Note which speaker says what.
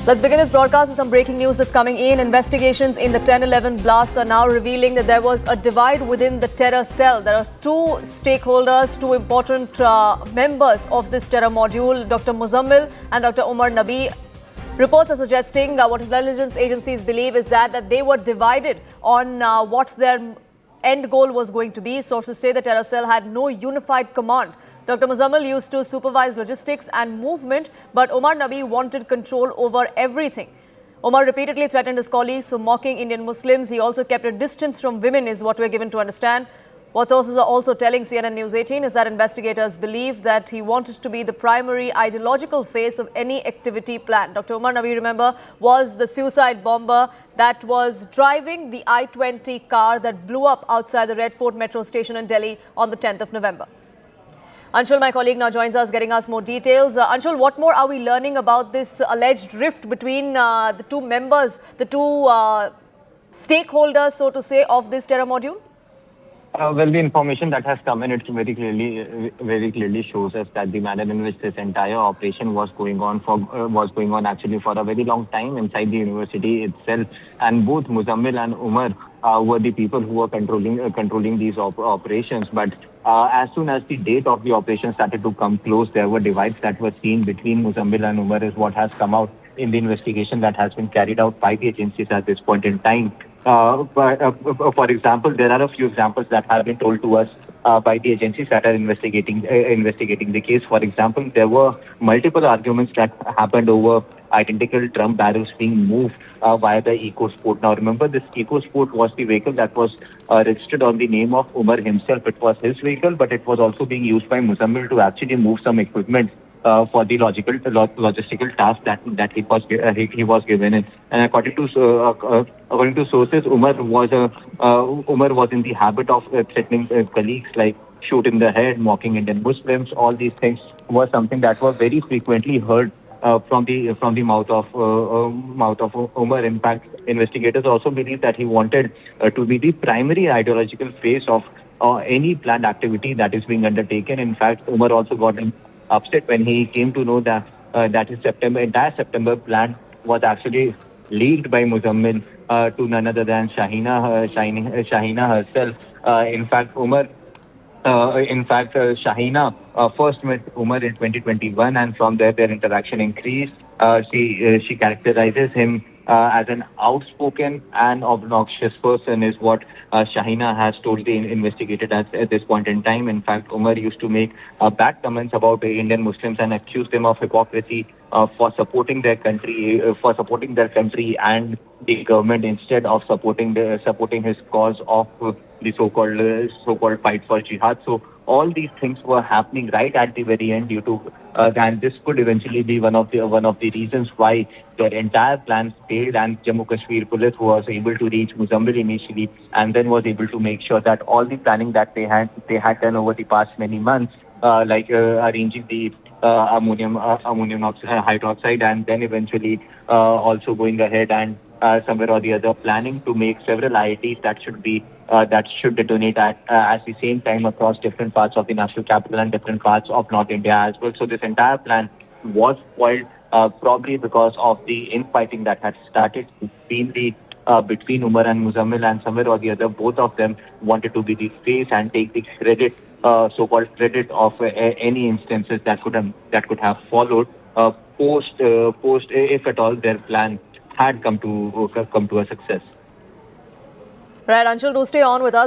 Speaker 1: Let's begin this broadcast with some breaking news that's coming in. Investigations in the 10-11 blasts are now revealing that there was a divide within the terror cell. There are two stakeholders, two important members of this terror module, Dr. Muzamil and Dr. Umar Nabi. Reports are suggesting what intelligence agencies believe is that they were divided on what their end goal was going to be. Sources say the terror cell had no unified command. Dr. Muzamil used to supervise logistics and movement, but Umar Nabi wanted control over everything. Umar repeatedly threatened his colleagues for mocking Indian Muslims. He also kept a distance from women, is what we're given to understand. What sources are also telling CNN News 18 is that investigators believe that he wanted to be the primary ideological face of any activity planned. Dr. Umar Nabi, remember, was the suicide bomber that was driving the I-20 car that blew up outside the Red Fort metro station in Delhi on the 10th of November. Anshul, my colleague, now joins us, getting us more details. Anshul, what more are we learning about this alleged rift between the two members, the two stakeholders, so to say, of this terror module?
Speaker 2: Well, the information that has come in, it very clearly shows us that the manner in which this entire operation was going on actually for a very long time inside the university itself, and both Muzammil and Umar were the people who were controlling these operations. But as soon as the date of the operation started to come close, there were divides that were seen between Muzammil and Umar, is what has come out in the investigation that has been carried out by the agencies at this point in time. For example, there are a few examples that have been told to us by the agencies that are investigating the case. For example, there were multiple arguments that happened over identical drum barrels being moved via the EcoSport. Now, remember, this EcoSport was the vehicle that was registered on the name of Umar himself. It was his vehicle, but it was also being used by Muzammil to actually move some equipment for the logistical task that he was given. And according to sources, Umar was in the habit of threatening colleagues, like shoot in the head, mocking Indian Muslims. All these things were something that were very frequently heard from the mouth of Umar. In fact, investigators also believe that he wanted to be the primary ideological face of any planned activity that is being undertaken. In fact, Umar also got upset when he came to know that his entire September plan was actually leaked by Muzammil to none other than Shahina herself. Shahina first met Umar in 2021, and from there their interaction increased. She characterizes him as an outspoken and obnoxious person, is what Shahina has told the investigators at this point in time. In fact, Umar used to make bad comments about the Indian Muslims and accuse them of hypocrisy for supporting their country, and the government, instead of supporting his cause of the so-called fight for jihad. So all these things were happening right at the very end, due to and this could eventually be one of the reasons why their entire plan failed, and Jammu Kashmir police was able to reach Muzammil initially, and then was able to make sure that all the planning that they had done over the past many months, like arranging the ammonium hydroxide, and then eventually also going ahead and somewhere or the other planning to make several IITs that should detonate at the same time across different parts of the national capital and different parts of North India as well. So this entire plan was spoiled, probably because of the infighting that had started between Umar and Muzammil, and somewhere or the other, both of them wanted to be the face and take the credit, so-called credit of any instances that could have followed post if at all their plan had come to a success.
Speaker 1: Right, Anshul, do stay on with us.